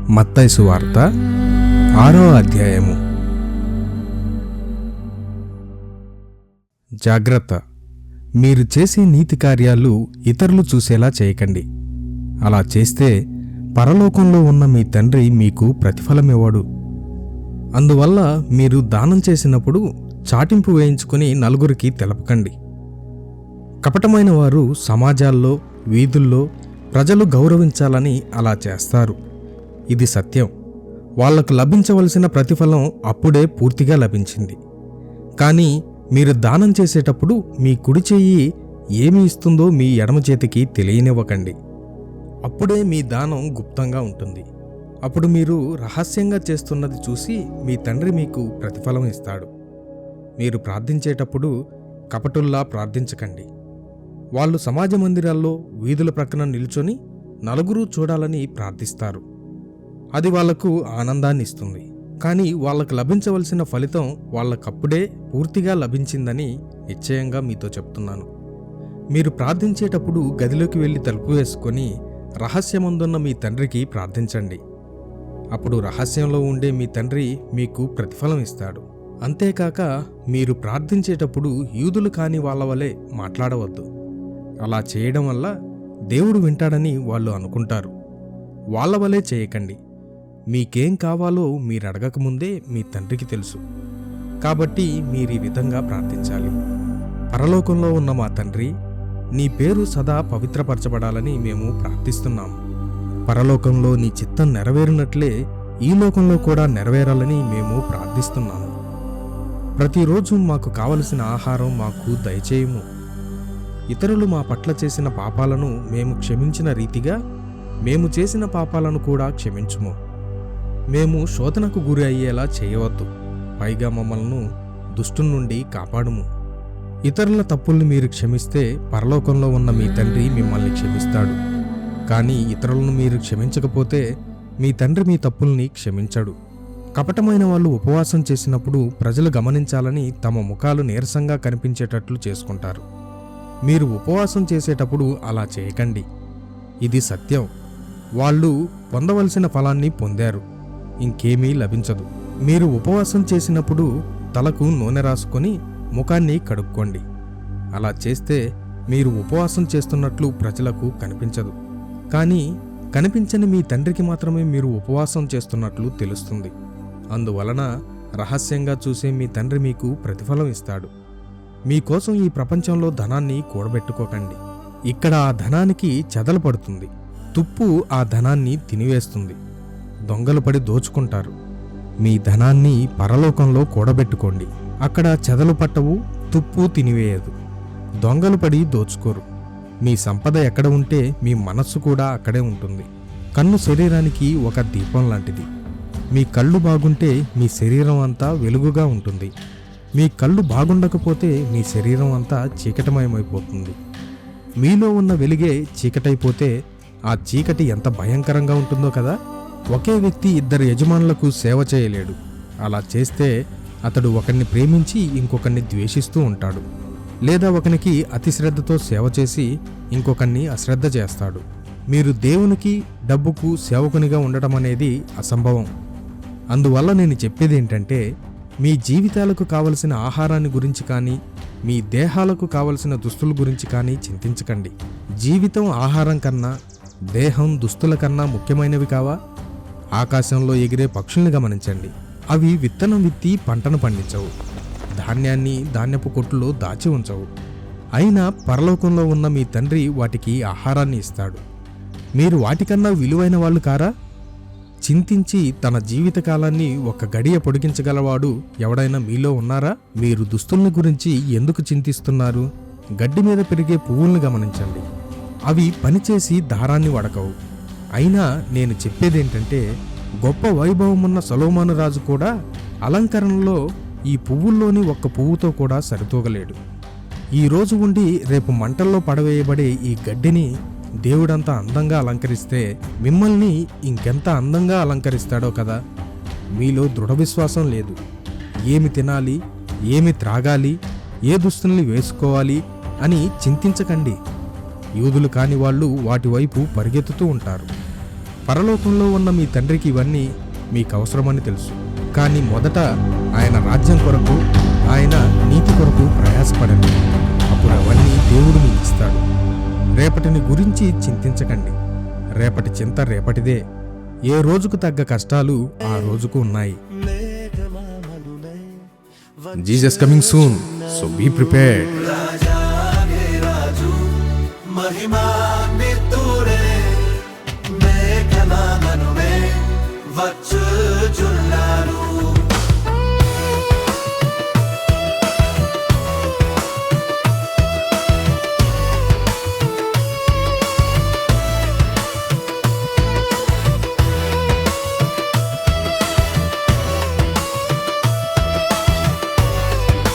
మత్తయి సువార్త 6వ అధ్యాయము. జాగ్రత్త, మీరు చేసే నీతి కార్యాలు ఇతరులు చూసేలా చేయకండి. అలా చేస్తే పరలోకంలో ఉన్న మీ తండ్రి మీకు ప్రతిఫలమివ్వడు. అందువల్ల మీరు దానం చేసినప్పుడు చాటింపు వేయించుకుని నలుగురికి తెలపకండి. కపటమైన వారు సమాజాల్లో, వీధుల్లో ప్రజలు గౌరవించాలని అలా చేస్తారు. ఇది సత్యం. వాళ్లకు లభించవలసిన ప్రతిఫలం అప్పుడే పూర్తిగా లభించింది. కానీ మీరు దానం చేసేటప్పుడు మీ కుడి చెయ్యి ఏమి ఇస్తుందో మీ ఎడమ చేతికి తెలియనివ్వకండి. అప్పుడే మీ దానం గుప్తంగా ఉంటుంది. అప్పుడు మీరు రహస్యంగా చేస్తున్నది చూసి మీ తండ్రి మీకు ప్రతిఫలం ఇస్తాడు. మీరు ప్రార్థించేటప్పుడు కపటుల్లా ప్రార్థించకండి. వాళ్ళు సమాజ మందిరాల్లో, వీధుల ప్రక్కన నిల్చొని నలుగురు చూడాలని ప్రార్థిస్తారు. అది వాళ్లకు ఆనందాన్ని ఇస్తుంది. కానీ వాళ్లకు లభించవలసిన ఫలితం వాళ్లకప్పుడే పూర్తిగా లభించిందని నిశ్చయంగా మీతో చెప్తున్నాను. మీరు ప్రార్థించేటప్పుడు గదిలోకి వెళ్లి తలుపు వేసుకొని రహస్యమందున్న మీ తండ్రికి ప్రార్థించండి. అప్పుడు రహస్యంలో ఉండే మీ తండ్రి మీకు ప్రతిఫలం ఇస్తాడు. అంతేకాక మీరు ప్రార్థించేటప్పుడు యూదులు కాని వాళ్ళ వలె మాట్లాడవద్దు. అలా చేయడం వల్ల దేవుడు వింటాడని వాళ్ళు అనుకుంటారు. వాళ్ళ వలె చేయకండి. మీకేం కావాలో మీరు అడగకముందే మీ తండ్రికి తెలుసు. కాబట్టి మీరీ విధంగా ప్రార్థించాలి. పరలోకంలో ఉన్న మా తండ్రి, నీ పేరు సదా పవిత్రపరచబడాలని మేము ప్రార్థిస్తున్నాము. పరలోకంలో నీ చిత్తం నెరవేరినట్లే ఈ లోకంలో కూడా నెరవేరాలని మేము ప్రార్థిస్తున్నాము. ప్రతిరోజు మాకు కావలసిన ఆహారం మాకు దయచేయుము. ఇతరులు మా పట్ల చేసిన పాపాలను మేము క్షమించిన రీతిగా మేము చేసిన పాపాలను కూడా క్షమించుము. మేము శోధనకు గురి అయ్యేలా చేయవద్దు. పైగా మమ్మల్ని దుష్టుని నుండి కాపాడుము. ఇతరుల తప్పుల్ని మీరు క్షమిస్తే పరలోకంలో ఉన్న మీ తండ్రి మిమ్మల్ని క్షమిస్తాడు. కానీ ఇతరులను మీరు క్షమించకపోతే మీ తండ్రి మీ తప్పుల్ని క్షమించడు. కపటమైన వాళ్ళు ఉపవాసం చేసినప్పుడు ప్రజలు గమనించాలని తమ ముఖాలు నీరసంగా కనిపించేటట్లు చేసుకుంటారు. మీరు ఉపవాసం చేసేటప్పుడు అలా చేయకండి. ఇది సత్యం. వాళ్ళు పొందవలసిన ఫలాన్ని పొందారు, ఇంకేమీ లభించదు. మీరు ఉపవాసం చేసినప్పుడు తలకు నూనె రాసుకొని ముఖాన్ని కడుక్కోండి. అలా చేస్తే మీరు ఉపవాసం చేస్తున్నట్లు ప్రజలకు కనిపించదు. కానీ కనిపించని మీ తండ్రికి మాత్రమే మీరు ఉపవాసం చేస్తున్నట్లు తెలుస్తుంది. అందువలన రహస్యంగా చూసే మీ తండ్రి మీకు ప్రతిఫలం ఇస్తాడు. మీకోసం ఈ ప్రపంచంలో ధనాన్ని కూడబెట్టుకోకండి. ఇక్కడ ఆ ధనానికి చెదలు పడుతుంది, తుప్పు ఆ ధనాన్ని తినివేస్తుంది, దొంగలు పడి దోచుకుంటారు. మీ ధనాన్ని పరలోకంలో కూడబెట్టుకోండి. అక్కడ చెదలు పట్టవు, తుప్పు తినివేయదు, దొంగలు పడి దోచుకోరు. మీ సంపద ఎక్కడ ఉంటే మీ మనస్సు కూడా అక్కడే ఉంటుంది. కన్ను శరీరానికి ఒక దీపం లాంటిది. మీ కళ్ళు బాగుంటే మీ శరీరం అంతా వెలుగుగా ఉంటుంది. మీ కళ్ళు బాగుండకపోతే మీ శరీరం అంతా చీకటమయమైపోతుంది. మీలో ఉన్న వెలుగే చీకటైపోతే ఆ చీకటి ఎంత భయంకరంగా ఉంటుందో కదా. ఒకే వ్యక్తి ఇద్దరు యజమానులకు సేవ చేయలేడు. అలా చేస్తే అతడు ఒకరిని ప్రేమించి ఇంకొకరిని ద్వేషిస్తూ ఉంటాడు, లేదా ఒకనికి అతి శ్రద్ధతో సేవ చేసి ఇంకొకరిని అశ్రద్ధ చేస్తాడు. మీరు దేవునికి, డబ్బుకు సేవకునిగా ఉండటం అనేది అసంభవం. అందువల్ల నేను చెప్పేది ఏంటంటే, మీ జీవితాలకు కావలసిన ఆహారాన్ని గురించి కానీ, మీ దేహాలకు కావలసిన దుస్తుల గురించి కానీ చింతించకండి. జీవితం ఆహారం కన్నా, దేహం దుస్తుల కన్నా ముఖ్యమైనవి కావా? ఆకాశంలో ఎగిరే పక్షుల్ని గమనించండి. అవి విత్తనం విత్తి పంటను పండించవు, ధాన్యాన్ని ధాన్యపు కొట్టులో దాచి ఉంచవు. అయినా పరలోకంలో ఉన్న మీ తండ్రి వాటికి ఆహారాన్ని ఇస్తాడు. మీరు వాటికన్నా విలువైన వాళ్ళు కారా? చింతించి తన జీవితకాలాన్ని ఒక గడియ పొడిగించగలవాడు ఎవడైనా మీలో ఉన్నారా? మీరు దుస్తుల్ని గురించి ఎందుకు చింతిస్తున్నారు? గడ్డి మీద పెరిగే పువ్వుల్ని గమనించండి. అవి పనిచేసి దారాన్ని వడకవు. అయినా నేను చెప్పేదేంటంటే, గొప్ప వైభవమున్న సొలొమోను రాజు కూడా అలంకరణలో ఈ పువ్వుల్లోని ఒక్క పువ్వుతో కూడా సరితూగలేడు. ఈ రోజు ఉండి రేపు మంటల్లో పడవేయబడే ఈ గడ్డిని దేవుడంతా అందంగా అలంకరిస్తే మిమ్మల్ని ఇంకెంత అందంగా అలంకరిస్తాడో కదా. మీలో దృఢ విశ్వాసం లేదు. ఏమి తినాలి, ఏమి త్రాగాలి, ఏ దుస్తుల్ని వేసుకోవాలి అని చింతించకండి. యూదులు కాని వాళ్ళు వాటి వైపు పరిగెత్తుతూ ఉంటారు. పరలోకంలో ఉన్న మీ తండ్రికి ఇవన్నీ మీకు అవసరమని తెలుసు. కానీ మొదట ఆయన రాజ్యం కొరకు, ఆయన నీతి కొరకు ప్రయాసపడండి. అప్పుడు అవన్నీ దేవుడు మీకు ఇస్తాడు. రేపటిని గురించి చింతించకండి. రేపటి చింత రేపటిదే. ఏ రోజుకు తగ్గ కష్టాలు ఆ రోజుకు ఉన్నాయి. Jesus coming soon, so be prepared. Mahima